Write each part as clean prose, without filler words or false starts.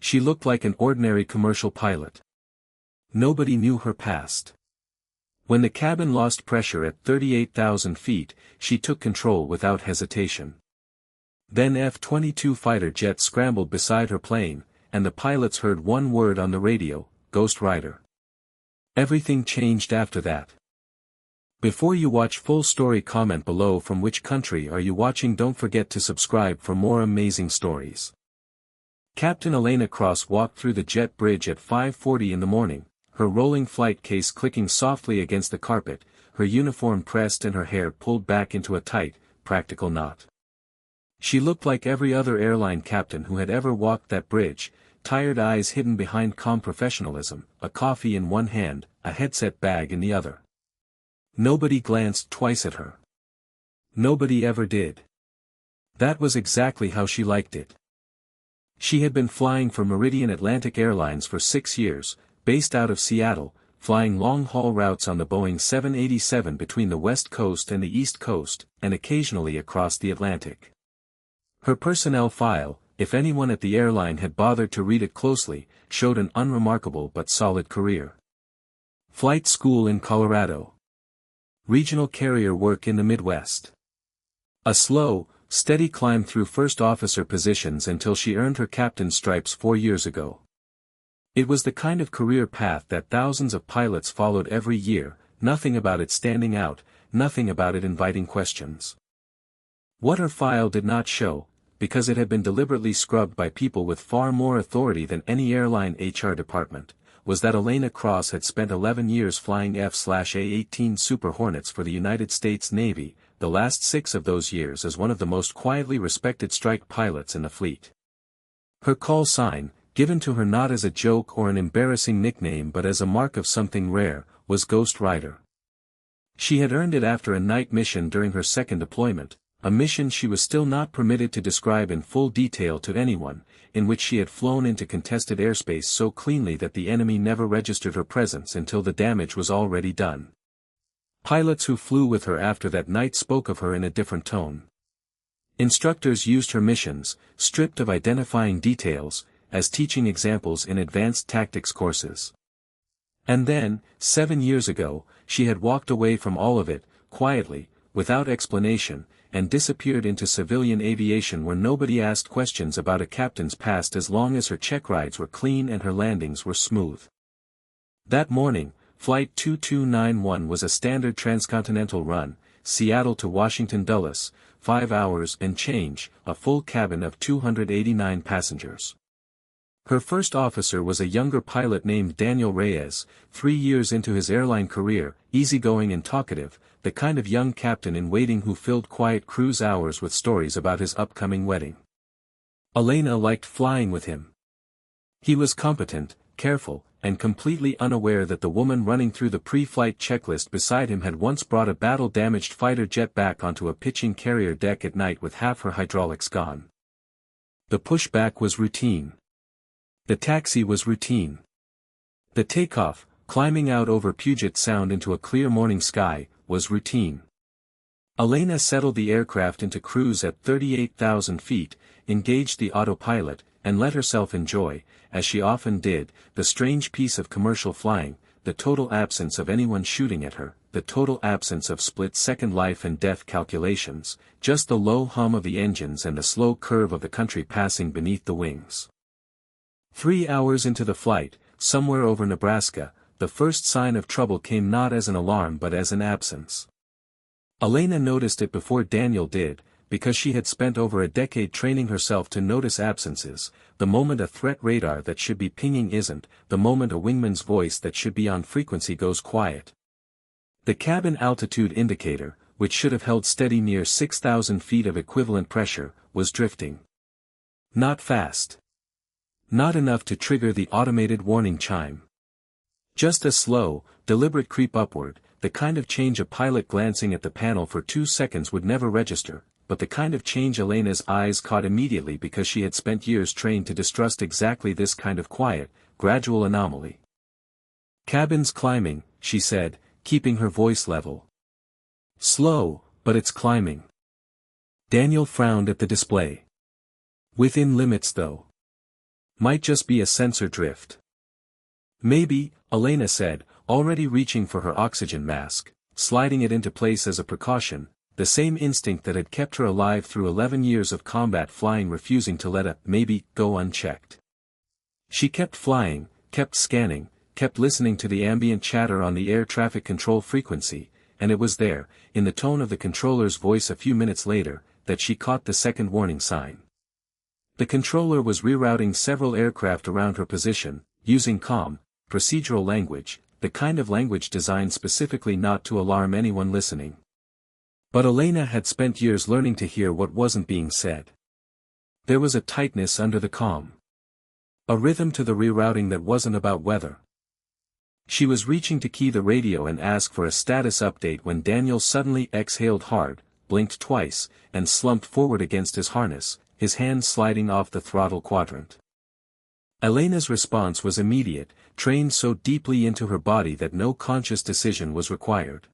She looked like an ordinary commercial pilot. Nobody knew her past. When the cabin lost pressure at 38,000 feet, she took control without hesitation. Then F-22 fighter jets scrambled beside her plane, and the pilots heard one word on the radio, Ghost Rider. Everything changed after that. Before you watch full story, comment below from which country are you watching. Don't forget to subscribe for more amazing stories. Captain Elena Cross walked through the jet bridge at 5:40 in the morning, her rolling flight case clicking softly against the carpet, her uniform pressed and her hair pulled back into a tight, practical knot. She looked like every other airline captain who had ever walked that bridge, tired eyes hidden behind calm professionalism, a coffee in one hand, a headset bag in the other. Nobody glanced twice at her. Nobody ever did. That was exactly how she liked it. She had been flying for Meridian Atlantic Airlines for 6 years, based out of Seattle, flying long-haul routes on the Boeing 787 between the West Coast and the East Coast, and occasionally across the Atlantic. Her personnel file, if anyone at the airline had bothered to read it closely, showed an unremarkable but solid career. Flight school in Colorado. Regional carrier work in the Midwest. A slow, steady climb through first officer positions until she earned her captain's stripes 4 years ago. It was the kind of career path that thousands of pilots followed every year, nothing about it standing out, nothing about it inviting questions. What her file did not show, because it had been deliberately scrubbed by people with far more authority than any airline HR department, was that Elena Cross had spent 11 years flying F/A-18 Super Hornets for the United States Navy, the last 6 of those years as one of the most quietly respected strike pilots in the fleet. Her call sign, given to her not as a joke or an embarrassing nickname but as a mark of something rare, was Ghost Rider. She had earned it after a night mission during her second deployment, a mission she was still not permitted to describe in full detail to anyone, in which she had flown into contested airspace so cleanly that the enemy never registered her presence until the damage was already done. Pilots who flew with her after that night spoke of her in a different tone. Instructors used her missions, stripped of identifying details, as teaching examples in advanced tactics courses. And then, 7 years ago, she had walked away from all of it, quietly, without explanation, and disappeared into civilian aviation where nobody asked questions about a captain's past as long as her check rides were clean and her landings were smooth. That morning, Flight 2291 was a standard transcontinental run, Seattle to Washington Dulles, 5 hours and change, a full cabin of 289 passengers. Her first officer was a younger pilot named Daniel Reyes, 3 years into his airline career, easygoing and talkative, the kind of young captain in waiting who filled quiet cruise hours with stories about his upcoming wedding. Elena liked flying with him. He was competent, careful, and completely unaware that the woman running through the pre-flight checklist beside him had once brought a battle-damaged fighter jet back onto a pitching carrier deck at night with half her hydraulics gone. The pushback was routine. The taxi was routine. The takeoff, climbing out over Puget Sound into a clear morning sky, was routine. Elena settled the aircraft into cruise at 38,000 feet, engaged the autopilot, and let herself enjoy, as she often did, the strange piece of commercial flying, the total absence of anyone shooting at her, the total absence of split-second life and death calculations, just the low hum of the engines and the slow curve of the country passing beneath the wings. 3 hours into the flight, somewhere over Nebraska, the first sign of trouble came not as an alarm but as an absence. Elena noticed it before Daniel did, because she had spent over a decade training herself to notice absences, the moment a threat radar that should be pinging isn't, the moment a wingman's voice that should be on frequency goes quiet. The cabin altitude indicator, which should have held steady near 6,000 feet of equivalent pressure, was drifting. Not fast. Not enough to trigger the automated warning chime. Just a slow, deliberate creep upward, the kind of change a pilot glancing at the panel for 2 seconds would never register, but the kind of change Elena's eyes caught immediately because she had spent years trained to distrust exactly this kind of quiet, gradual anomaly. "Cabin's climbing," she said, keeping her voice level. "Slow, but it's climbing." Daniel frowned at the display. "Within limits though." Might just be a sensor drift. Maybe, Elena said, already reaching for her oxygen mask, sliding it into place as a precaution, the same instinct that had kept her alive through 11 years of combat flying refusing to let a maybe go unchecked. She kept flying, kept scanning, kept listening to the ambient chatter on the air traffic control frequency, and it was there, in the tone of the controller's voice a few minutes later, that she caught the second warning sign. The controller was rerouting several aircraft around her position, using calm, procedural language, the kind of language designed specifically not to alarm anyone listening. But Elena had spent years learning to hear what wasn't being said. There was a tightness under the calm. A rhythm to the rerouting that wasn't about weather. She was reaching to key the radio and ask for a status update when Daniel suddenly exhaled hard, blinked twice, and slumped forward against his harness, his hand sliding off the throttle quadrant. Elena's response was immediate, trained so deeply into her body that no conscious decision was required.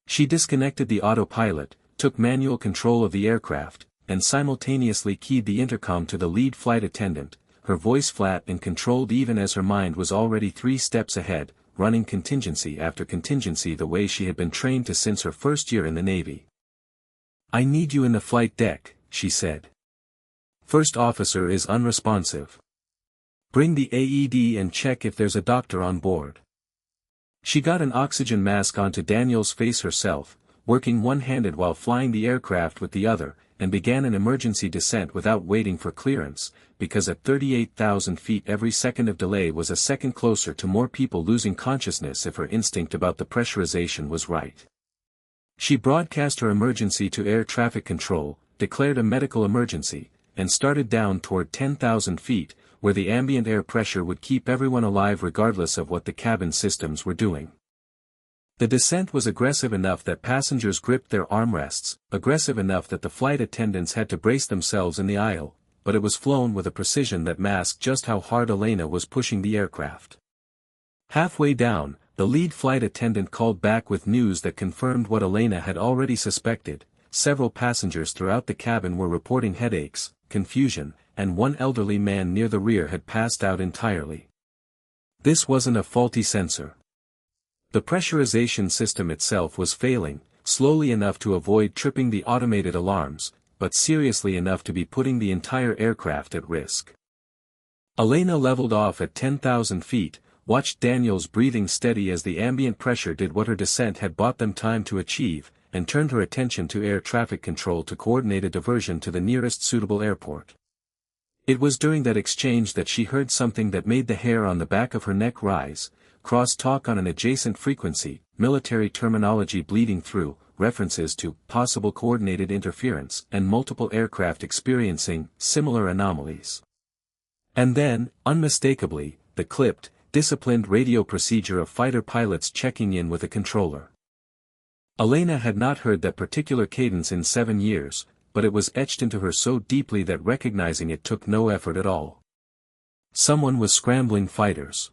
She disconnected the autopilot, took manual control of the aircraft, and simultaneously keyed the intercom to the lead flight attendant, her voice flat and controlled even as her mind was already 3 steps ahead, running contingency after contingency the way she had been trained to since her first year in the Navy. "I need you in the flight deck," she said. "First officer is unresponsive. Bring the AED and check if there's a doctor on board." She got an oxygen mask onto Daniel's face herself, working one-handed while flying the aircraft with the other, and began an emergency descent without waiting for clearance, because at 38,000 feet every second of delay was a second closer to more people losing consciousness if her instinct about the pressurization was right. She broadcast her emergency to air traffic control, declared a medical emergency, and started down toward 10,000 feet, where the ambient air pressure would keep everyone alive regardless of what the cabin systems were doing. The descent was aggressive enough that passengers gripped their armrests, aggressive enough that the flight attendants had to brace themselves in the aisle, but it was flown with a precision that masked just how hard Elena was pushing the aircraft. Halfway down, the lead flight attendant called back with news that confirmed what Elena had already suspected. Several passengers throughout the cabin were reporting headaches, confusion, and one elderly man near the rear had passed out entirely. This wasn't a faulty sensor. The pressurization system itself was failing, slowly enough to avoid tripping the automated alarms, but seriously enough to be putting the entire aircraft at risk. Elena leveled off at 10,000 feet, watched Daniel's breathing steady as the ambient pressure did what her descent had bought them time to achieve, and turned her attention to air traffic control to coordinate a diversion to the nearest suitable airport. It was during that exchange that she heard something that made the hair on the back of her neck rise, cross-talk on an adjacent frequency, military terminology bleeding through, references to possible coordinated interference and multiple aircraft experiencing similar anomalies. And then, unmistakably, the clipped, disciplined radio procedure of fighter pilots checking in with a controller. Elena had not heard that particular cadence in 7 years, but it was etched into her so deeply that recognizing it took no effort at all. Someone was scrambling fighters.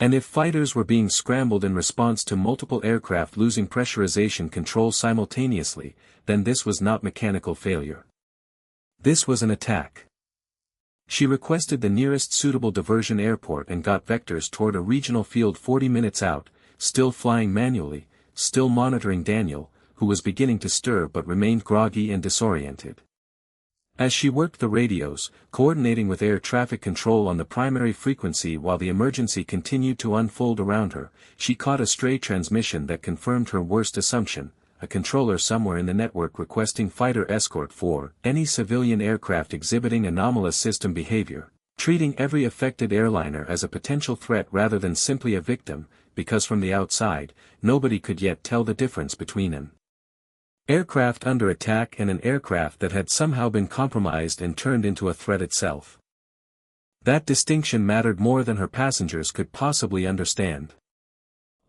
And if fighters were being scrambled in response to multiple aircraft losing pressurization control simultaneously, then this was not mechanical failure. This was an attack. She requested the nearest suitable diversion airport and got vectors toward a regional field 40 minutes out, still flying manually, still monitoring Daniel, who was beginning to stir but remained groggy and disoriented. As she worked the radios, coordinating with air traffic control on the primary frequency while the emergency continued to unfold around her, she caught a stray transmission that confirmed her worst assumption, a controller somewhere in the network requesting fighter escort for any civilian aircraft exhibiting anomalous system behavior, treating every affected airliner as a potential threat rather than simply a victim, because from the outside, nobody could yet tell the difference between them. Aircraft under attack and an aircraft that had somehow been compromised and turned into a threat itself. That distinction mattered more than her passengers could possibly understand.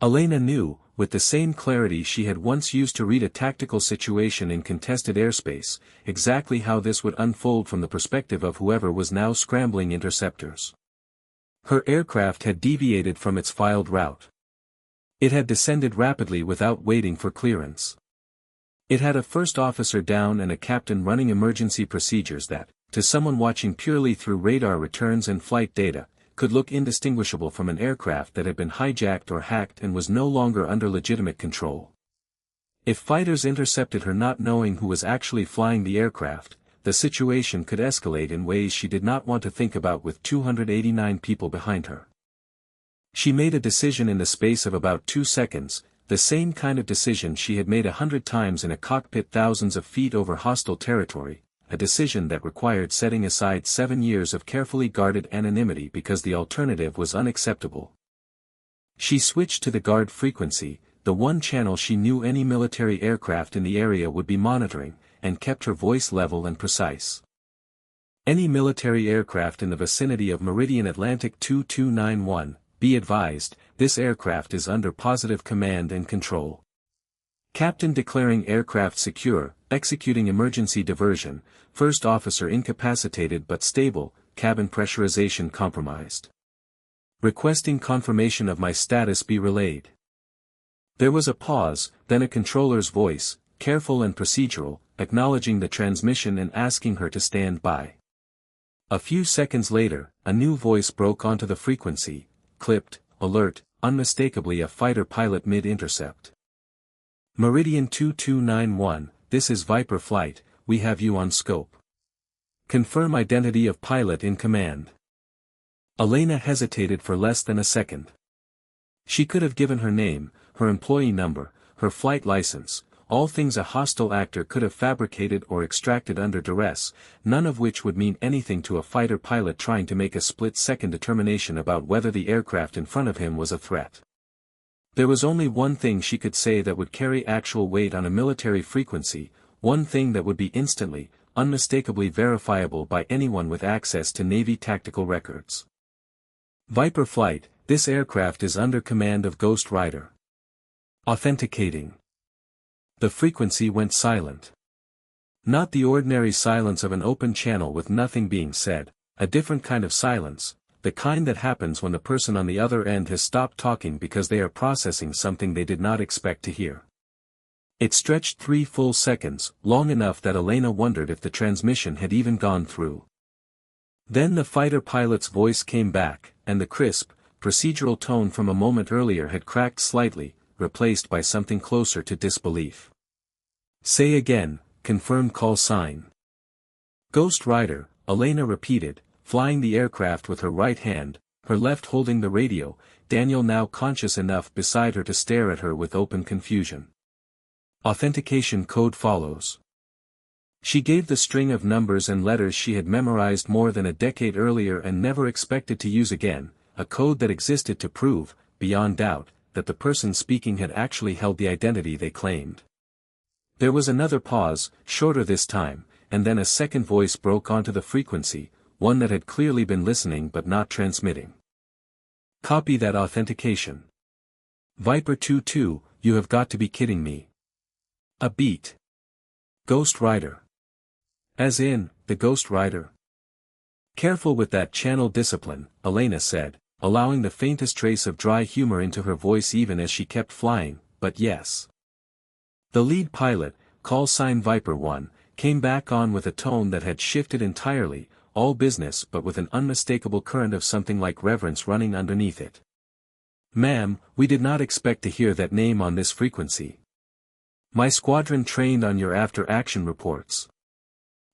Elena knew, with the same clarity she had once used to read a tactical situation in contested airspace, exactly how this would unfold from the perspective of whoever was now scrambling interceptors. Her aircraft had deviated from its filed route. It had descended rapidly without waiting for clearance. It had a first officer down and a captain running emergency procedures that, to someone watching purely through radar returns and flight data, could look indistinguishable from an aircraft that had been hijacked or hacked and was no longer under legitimate control. If fighters intercepted her not knowing who was actually flying the aircraft, the situation could escalate in ways she did not want to think about with 289 people behind her. She made a decision in the space of about 2 seconds, the same kind of decision she had made 100 times in a cockpit thousands of feet over hostile territory, a decision that required setting aside 7 years of carefully guarded anonymity because the alternative was unacceptable. She switched to the guard frequency, the one channel she knew any military aircraft in the area would be monitoring, and kept her voice level and precise. Any military aircraft in the vicinity of Meridian Atlantic 2291, be advised, this aircraft is under positive command and control. Captain declaring aircraft secure, executing emergency diversion, first officer incapacitated but stable, cabin pressurization compromised. Requesting confirmation of my status be relayed. There was a pause, then a controller's voice, careful and procedural, acknowledging the transmission and asking her to stand by. A few seconds later, a new voice broke onto the frequency, clipped, alert, unmistakably a fighter pilot mid-intercept. Meridian 2291, this is Viper Flight, we have you on scope. Confirm identity of pilot in command. Elena hesitated for less than a second. She could have given her name, her employee number, her flight license, all things a hostile actor could have fabricated or extracted under duress, none of which would mean anything to a fighter pilot trying to make a split-second determination about whether the aircraft in front of him was a threat. There was only one thing she could say that would carry actual weight on a military frequency, one thing that would be instantly, unmistakably verifiable by anyone with access to Navy tactical records. Viper Flight, this aircraft is under command of Ghost Rider. Authenticating. The frequency went silent. Not the ordinary silence of an open channel with nothing being said, a different kind of silence, the kind that happens when the person on the other end has stopped talking because they are processing something they did not expect to hear. It stretched 3 full seconds, long enough that Elena wondered if the transmission had even gone through. Then the fighter pilot's voice came back, and the crisp, procedural tone from a moment earlier had cracked slightly, replaced by something closer to disbelief. Say again, confirmed call sign. Ghost Rider, Elena repeated, flying the aircraft with her right hand, her left holding the radio, Daniel now conscious enough beside her to stare at her with open confusion. Authentication code follows. She gave the string of numbers and letters she had memorized more than a decade earlier and never expected to use again, a code that existed to prove, beyond doubt, that the person speaking had actually held the identity they claimed. There was another pause, shorter this time, and then a second voice broke onto the frequency, one that had clearly been listening but not transmitting. Copy that authentication. Viper 22, you have got to be kidding me. A beat. Ghost Rider. As in, the Ghost Rider. Careful with that channel discipline, Elena said, allowing the faintest trace of dry humor into her voice even as she kept flying, but yes. The lead pilot, call sign Viper 1, came back on with a tone that had shifted entirely, all business but with an unmistakable current of something like reverence running underneath it. Ma'am, we did not expect to hear that name on this frequency. My squadron trained on your after-action reports.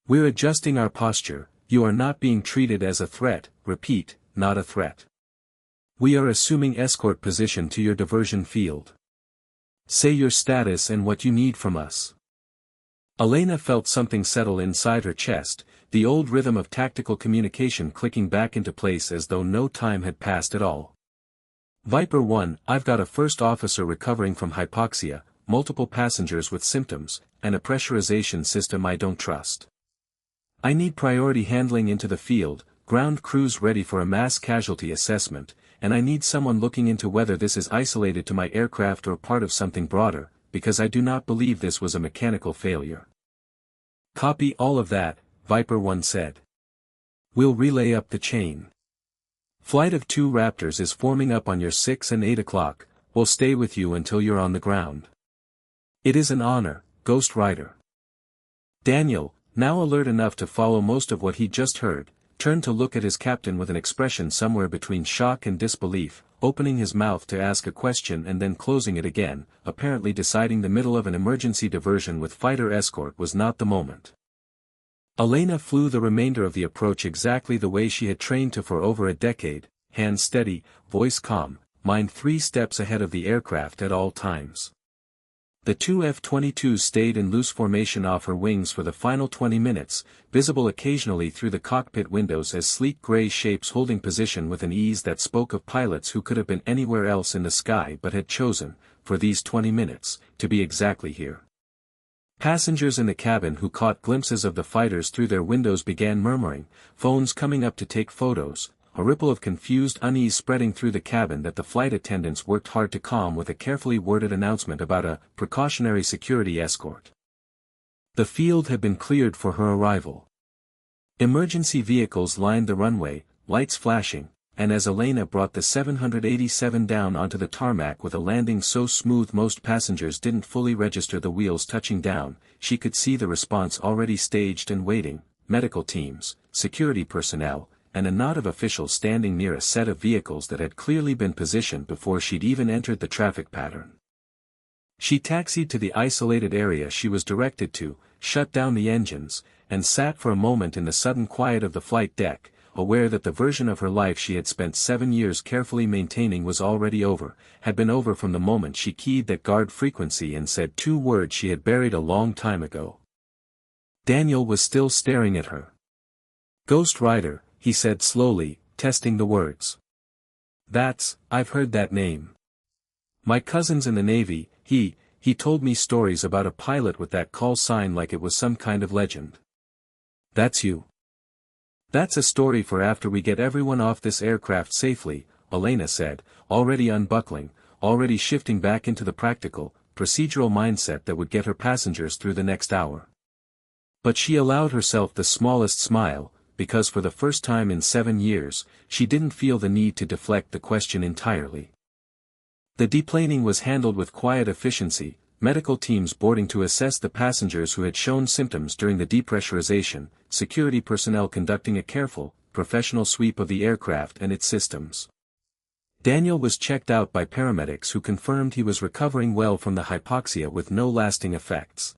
We're adjusting our posture, you are not being treated as a threat, repeat, not a threat. We are assuming escort position to your diversion field. Say your status and what you need from us. Elena felt something settle inside her chest, the old rhythm of tactical communication clicking back into place as though no time had passed at all. Viper 1, I've got a first officer recovering from hypoxia, multiple passengers with symptoms, and a pressurization system I don't trust. I need priority handling into the field, ground crews ready for a mass casualty assessment, and I need someone looking into whether this is isolated to my aircraft or part of something broader, because I do not believe this was a mechanical failure. Copy all of that, Viper 1 said. We'll relay up the chain. Flight of 2 Raptors is forming up on your 6 and 8 o'clock, we'll stay with you until you're on the ground. It is an honor, Ghost Rider. Daniel, now alert enough to follow most of what he'd just heard, turned to look at his captain with an expression somewhere between shock and disbelief, opening his mouth to ask a question and then closing it again, apparently deciding the middle of an emergency diversion with fighter escort was not the moment. Elena flew the remainder of the approach exactly the way she had trained to for over a decade, hands steady, voice calm, mind 3 steps ahead of the aircraft at all times. The 2 F-22s stayed in loose formation off her wings for the final 20 minutes, visible occasionally through the cockpit windows as sleek gray shapes holding position with an ease that spoke of pilots who could have been anywhere else in the sky but had chosen, for these 20 minutes, to be exactly here. Passengers in the cabin who caught glimpses of the fighters through their windows began murmuring, phones coming up to take photos, a ripple of confused unease spreading through the cabin that the flight attendants worked hard to calm with a carefully worded announcement about a precautionary security escort. The field had been cleared for her arrival. Emergency vehicles lined the runway, lights flashing, and as Elena brought the 787 down onto the tarmac with a landing so smooth most passengers didn't fully register the wheels touching down, she could see the response already staged and waiting, medical teams, security personnel, and a knot of officials standing near a set of vehicles that had clearly been positioned before she'd even entered the traffic pattern. She taxied to the isolated area she was directed to, shut down the engines, and sat for a moment in the sudden quiet of the flight deck, aware that the version of her life she had spent 7 years carefully maintaining was already over, had been over from the moment she keyed that guard frequency and said 2 words she had buried a long time ago. Daniel was still staring at her. "Ghost Rider," he said slowly, testing the words. I've heard that name. My cousin's in the Navy, he told me stories about a pilot with that call sign like it was some kind of legend. That's you. That's a story for after we get everyone off this aircraft safely, Elena said, already unbuckling, already shifting back into the practical, procedural mindset that would get her passengers through the next hour. But she allowed herself the smallest smile, because for the first time in 7 years, she didn't feel the need to deflect the question entirely. The deplaning was handled with quiet efficiency, medical teams boarding to assess the passengers who had shown symptoms during the depressurization, security personnel conducting a careful, professional sweep of the aircraft and its systems. Daniel was checked out by paramedics who confirmed he was recovering well from the hypoxia with no lasting effects.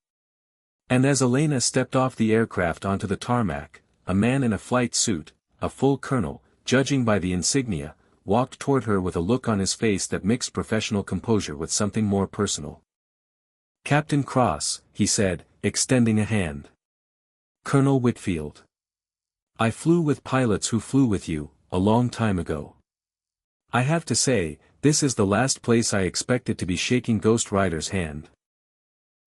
And as Elena stepped off the aircraft onto the tarmac, a man in a flight suit, a full colonel, judging by the insignia, walked toward her with a look on his face that mixed professional composure with something more personal. "Captain Cross," he said, extending a hand. "Colonel Whitfield. I flew with pilots who flew with you, a long time ago. I have to say, this is the last place I expected to be shaking Ghost Rider's hand."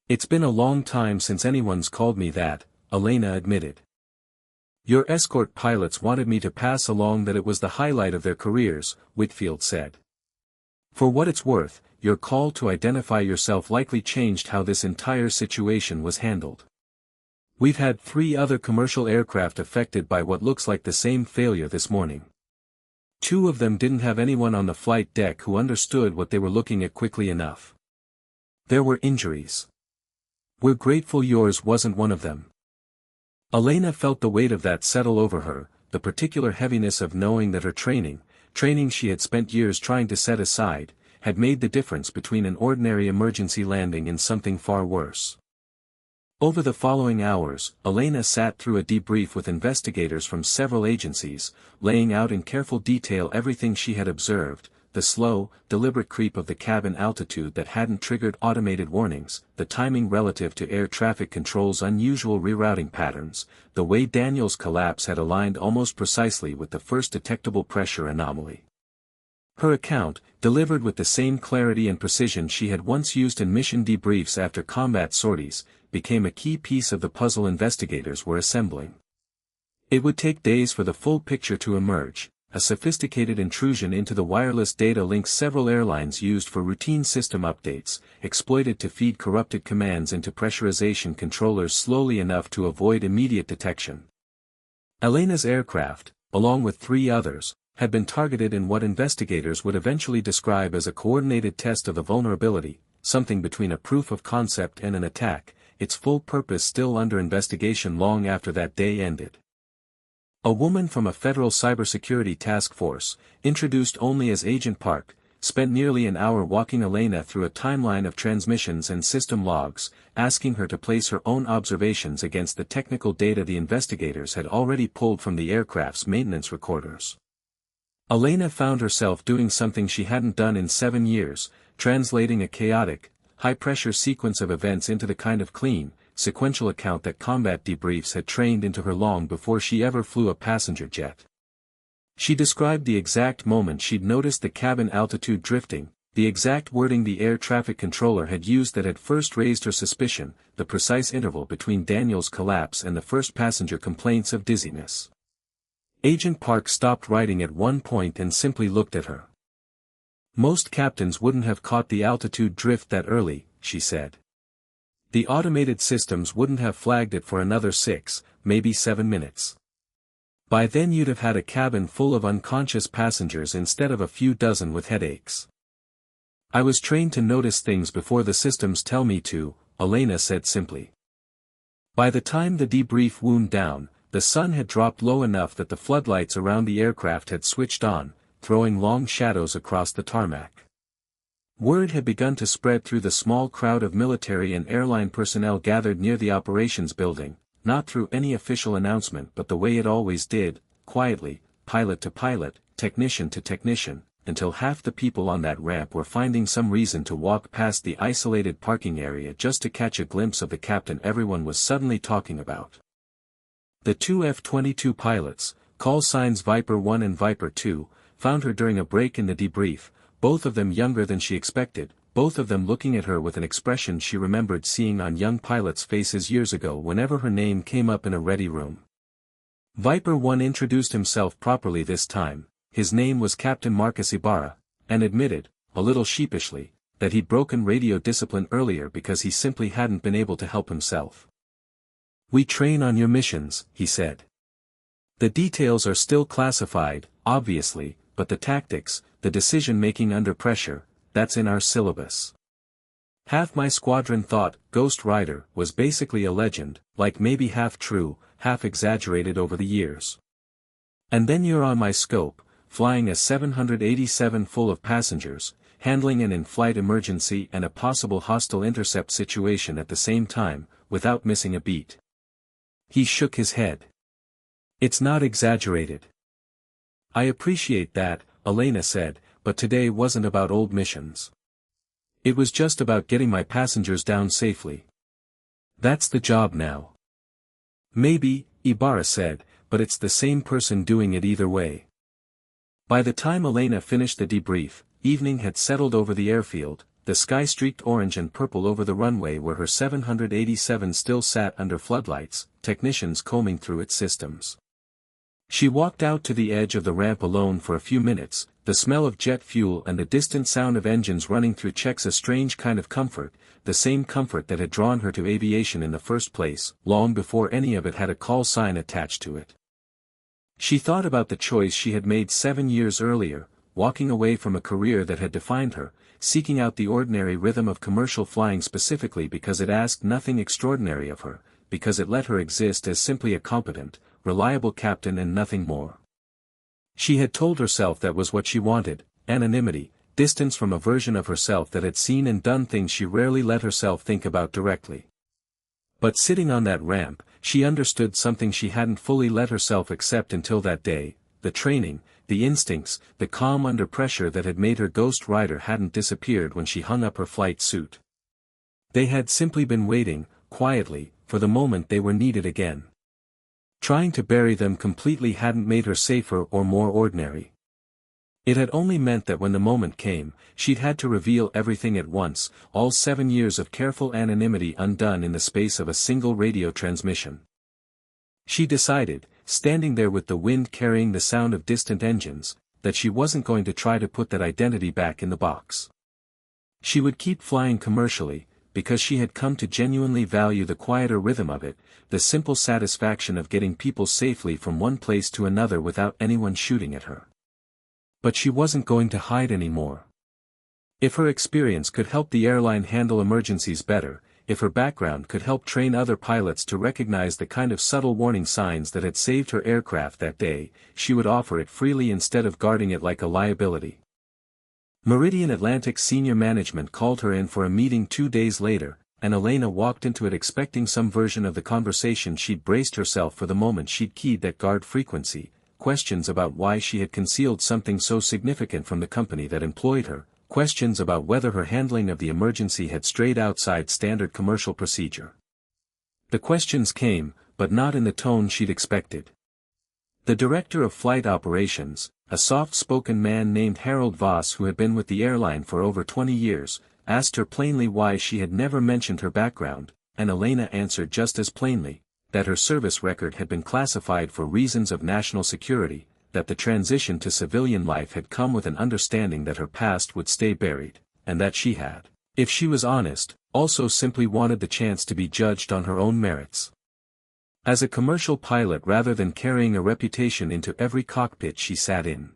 "It's been a long time since anyone's called me that," Elena admitted. "Your escort pilots wanted me to pass along that it was the highlight of their careers," Whitfield said. "For what it's worth, your call to identify yourself likely changed how this entire situation was handled. We've had 3 other commercial aircraft affected by what looks like the same failure this morning. 2 of them didn't have anyone on the flight deck who understood what they were looking at quickly enough. There were injuries. We're grateful yours wasn't one of them." Elena felt the weight of that settle over her, the particular heaviness of knowing that her training she had spent years trying to set aside, had made the difference between an ordinary emergency landing and something far worse. Over the following hours, Elena sat through a debrief with investigators from several agencies, laying out in careful detail everything she had observed, the slow, deliberate creep of the cabin altitude that hadn't triggered automated warnings, the timing relative to air traffic control's unusual rerouting patterns, the way Daniel's collapse had aligned almost precisely with the first detectable pressure anomaly. Her account, delivered with the same clarity and precision she had once used in mission debriefs after combat sorties, became a key piece of the puzzle investigators were assembling. It would take days for the full picture to emerge. A sophisticated intrusion into the wireless data links several airlines used for routine system updates, exploited to feed corrupted commands into pressurization controllers slowly enough to avoid immediate detection. Elena's aircraft, along with 3 others, had been targeted in what investigators would eventually describe as a coordinated test of the vulnerability, something between a proof of concept and an attack, its full purpose still under investigation long after that day ended. A woman from a federal cybersecurity task force, introduced only as Agent Park, spent nearly an hour walking Elena through a timeline of transmissions and system logs, asking her to place her own observations against the technical data the investigators had already pulled from the aircraft's maintenance recorders. Elena found herself doing something she hadn't done in 7 years, translating a chaotic, high-pressure sequence of events into the kind of clean, sequential account that combat debriefs had trained into her long before she ever flew a passenger jet. She described the exact moment she'd noticed the cabin altitude drifting, the exact wording the air traffic controller had used that had first raised her suspicion, the precise interval between Daniel's collapse and the first passenger complaints of dizziness. Agent Park stopped writing at one point and simply looked at her. Most captains wouldn't have caught the altitude drift that early, she said. The automated systems wouldn't have flagged it for another 6, maybe 7 minutes. By then you'd have had a cabin full of unconscious passengers instead of a few dozen with headaches. I was trained to notice things before the systems tell me to, Elena said simply. By the time the debrief wound down, the sun had dropped low enough that the floodlights around the aircraft had switched on, throwing long shadows across the tarmac. Word had begun to spread through the small crowd of military and airline personnel gathered near the operations building, not through any official announcement but the way it always did, quietly, pilot to pilot, technician to technician, until half the people on that ramp were finding some reason to walk past the isolated parking area just to catch a glimpse of the captain everyone was suddenly talking about. The 2 F-22 pilots, call signs Viper 1 and Viper 2, found her during a break in the debrief, both of them younger than she expected, both of them looking at her with an expression she remembered seeing on young pilots' faces years ago whenever her name came up in a ready room. Viper 1 introduced himself properly this time, his name was Captain Marcus Ibarra, and admitted, a little sheepishly, that he'd broken radio discipline earlier because he simply hadn't been able to help himself. "We train on your missions," he said. "The details are still classified, obviously, but the tactics, the decision-making under pressure, that's in our syllabus." Half my squadron thought Ghost Rider was basically a legend, like maybe half true, half exaggerated over the years. And then you're on my scope, flying a 787 full of passengers, handling an in-flight emergency and a possible hostile intercept situation at the same time, without missing a beat. He shook his head. "It's not exaggerated." "I appreciate that," Elena said, "but today wasn't about old missions. It was just about getting my passengers down safely. That's the job now." "Maybe," Ibarra said, "but it's the same person doing it either way." By the time Elena finished the debrief, evening had settled over the airfield, the sky streaked orange and purple over the runway where her 787 still sat under floodlights, technicians combing through its systems. She walked out to the edge of the ramp alone for a few minutes, the smell of jet fuel and the distant sound of engines running through checks a strange kind of comfort, the same comfort that had drawn her to aviation in the first place, long before any of it had a call sign attached to it. She thought about the choice she had made 7 years earlier, walking away from a career that had defined her, seeking out the ordinary rhythm of commercial flying specifically because it asked nothing extraordinary of her, because it let her exist as simply a competent, reliable captain and nothing more. She had told herself that was what she wanted, anonymity, distance from a version of herself that had seen and done things she rarely let herself think about directly. But sitting on that ramp, she understood something she hadn't fully let herself accept until that day, the training, the instincts, the calm under pressure that had made her Ghost Rider hadn't disappeared when she hung up her flight suit. They had simply been waiting, quietly, for the moment they were needed again. Trying to bury them completely hadn't made her safer or more ordinary. It had only meant that when the moment came, she'd had to reveal everything at once, all 7 years of careful anonymity undone in the space of a single radio transmission. She decided, standing there with the wind carrying the sound of distant engines, that she wasn't going to try to put that identity back in the box. She would keep flying commercially, because she had come to genuinely value the quieter rhythm of it, the simple satisfaction of getting people safely from one place to another without anyone shooting at her. But she wasn't going to hide anymore. If her experience could help the airline handle emergencies better, if her background could help train other pilots to recognize the kind of subtle warning signs that had saved her aircraft that day, she would offer it freely instead of guarding it like a liability. Meridian Atlantic senior management called her in for a meeting 2 days later, and Elena walked into it expecting some version of the conversation. She'd braced herself for the moment she'd keyed that guard frequency, questions about why she had concealed something so significant from the company that employed her, questions about whether her handling of the emergency had strayed outside standard commercial procedure. The questions came, but not in the tone she'd expected. The director of flight operations, a soft-spoken man named Harold Voss who had been with the airline for over 20 years, asked her plainly why she had never mentioned her background, and Elena answered just as plainly, that her service record had been classified for reasons of national security, that the transition to civilian life had come with an understanding that her past would stay buried, and that she had, if she was honest, also simply wanted the chance to be judged on her own merits. As a commercial pilot rather than carrying a reputation into every cockpit she sat in.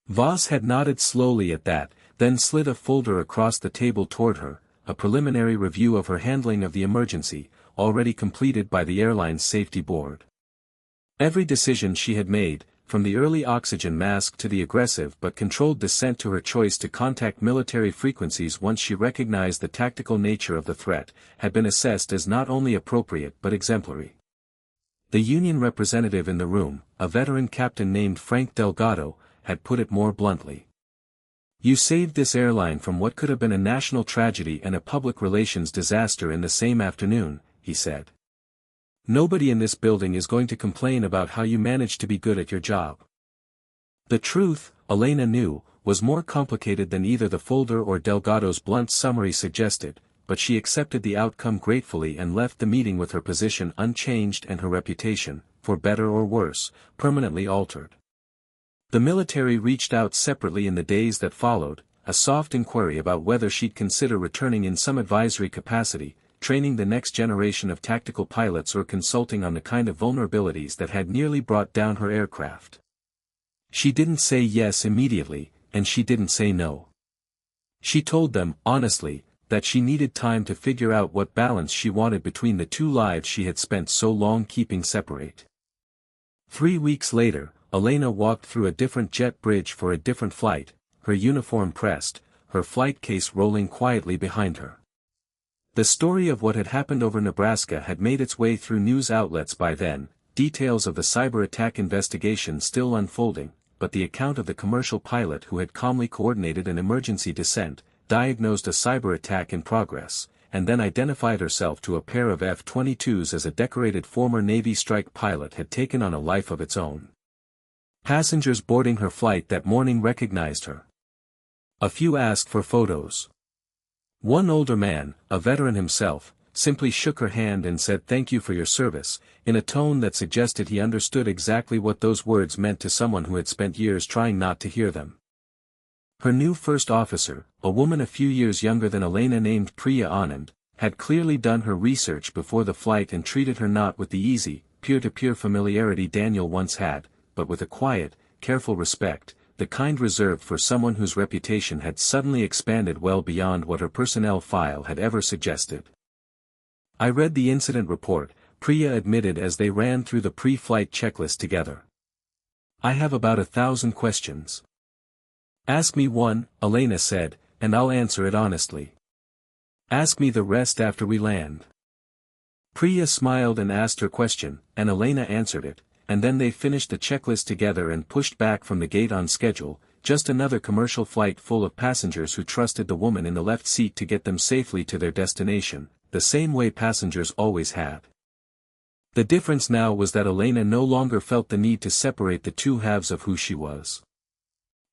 Voss had nodded slowly at that, then slid a folder across the table toward her, a preliminary review of her handling of the emergency, already completed by the airline's safety board. Every decision she had made, from the early oxygen mask to the aggressive but controlled descent to her choice to contact military frequencies once she recognized the tactical nature of the threat, had been assessed as not only appropriate but exemplary. The union representative in the room, a veteran captain named Frank Delgado, had put it more bluntly. "You saved this airline from what could have been a national tragedy and a public relations disaster in the same afternoon," he said. "Nobody in this building is going to complain about how you managed to be good at your job." The truth, Elena knew, was more complicated than either the folder or Delgado's blunt summary suggested, but she accepted the outcome gratefully and left the meeting with her position unchanged and her reputation, for better or worse, permanently altered. The military reached out separately in the days that followed, a soft inquiry about whether she'd consider returning in some advisory capacity, training the next generation of tactical pilots or consulting on the kind of vulnerabilities that had nearly brought down her aircraft. She didn't say yes immediately, and she didn't say no. She told them, honestly, that she needed time to figure out what balance she wanted between the two lives she had spent so long keeping separate. 3 weeks later, Elena walked through a different jet bridge for a different flight, her uniform pressed, her flight case rolling quietly behind her. The story of what had happened over Nebraska had made its way through news outlets by then, details of the cyber attack investigation still unfolding, but the account of the commercial pilot who had calmly coordinated an emergency descent, diagnosed a cyber attack in progress, and then identified herself to a pair of F-22s as a decorated former Navy strike pilot had taken on a life of its own. Passengers boarding her flight that morning recognized her. A few asked for photos. One older man, a veteran himself, simply shook her hand and said thank you for your service, in a tone that suggested he understood exactly what those words meant to someone who had spent years trying not to hear them. Her new first officer, a woman a few years younger than Elena named Priya Anand, had clearly done her research before the flight and treated her not with the easy, peer-to-peer familiarity Daniel once had, but with a quiet, careful respect, the kind reserved for someone whose reputation had suddenly expanded well beyond what her personnel file had ever suggested. "I read the incident report," Priya admitted as they ran through the pre-flight checklist together. "I have about 1,000 questions." "Ask me one," Elena said, "and I'll answer it honestly. Ask me the rest after we land." Priya smiled and asked her question, and Elena answered it, and then they finished the checklist together and pushed back from the gate on schedule, just another commercial flight full of passengers who trusted the woman in the left seat to get them safely to their destination, the same way passengers always had. The difference now was that Elena no longer felt the need to separate the two halves of who she was.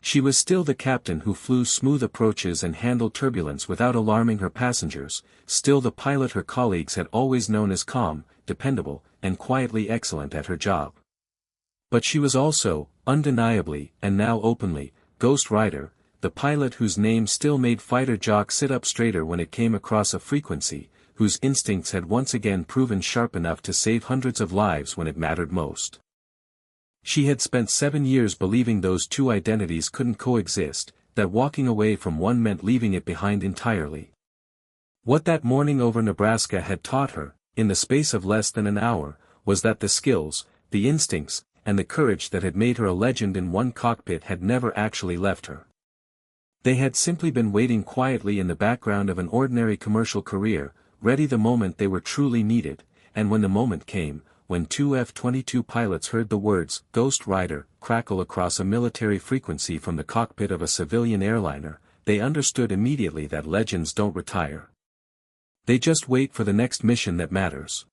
She was still the captain who flew smooth approaches and handled turbulence without alarming her passengers, still the pilot her colleagues had always known as calm, dependable, and quietly excellent at her job. But she was also, undeniably, and now openly, Ghost Rider, the pilot whose name still made fighter jocks sit up straighter when it came across a frequency, whose instincts had once again proven sharp enough to save hundreds of lives when it mattered most. She had spent 7 years believing those two identities couldn't coexist, that walking away from one meant leaving it behind entirely. What that morning over Nebraska had taught her, in the space of less than an hour, was that the skills, the instincts, and the courage that had made her a legend in one cockpit had never actually left her. They had simply been waiting quietly in the background of an ordinary commercial career, ready the moment they were truly needed, and when the moment came, when two F-22 pilots heard the words, "Ghost Rider," crackle across a military frequency from the cockpit of a civilian airliner, they understood immediately that legends don't retire. They just wait for the next mission that matters.